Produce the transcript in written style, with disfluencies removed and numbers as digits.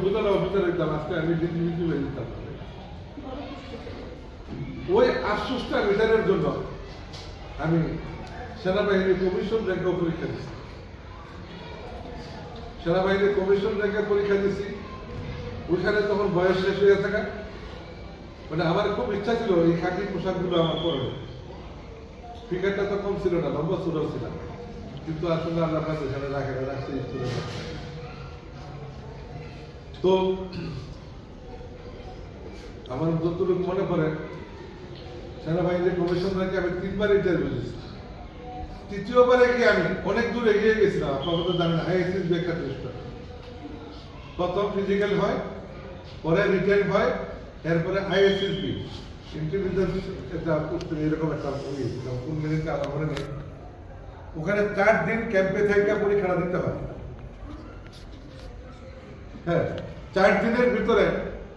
উপজেলা অফিসার হইতাম, আজকে আমি ডিসি হয়ে যেতাম। ওই আশ্বাসটা মেটানোর জন্য আমি সেনাবাহিনী কমিশন র্যাঙ্কেও পরীক্ষা দিচ্ছি। সেনাবাহিনীর কমিশন র্যাঙ্কে পরীক্ষা দিচ্ছি। ওইখানে তখন বয়স শেষ হয়ে থাকা, মানে আমার খুব ইচ্ছা ছিল এই খাকি পোশাকগুলো আমার পরবে। ফিগারটা তো কম ছিল না, লম্বা চূড়াও ছিল, কিন্তু আসলে আল্লাহ এখানে রাখছে। তো আমার যতটুকু মনে পড়ে, সেনাবাহিনীর কমিশন র্যাঙ্কে আমি 3বার ইন্টারভিউ দিয়েছি। তৃতীয়বারে কি আমি অনেক দূর এগিয়ে গেছিলাম। আপনারা তো জানেন আইএসএসবি একটা টেস্ট, প্রথম ফিজিক্যাল হয়, পরে রিটেন হয়, এরপরে আইএসএসবি ইন্টেলিজেন্স এরকম একটা কোন মিনিটে আমার মনে নেই। ওখানে 4 দিন ক্যাম্পে থেকে পরীক্ষাটা দিতে হয়। হ্যাঁ, 4 দিনের ভিতরে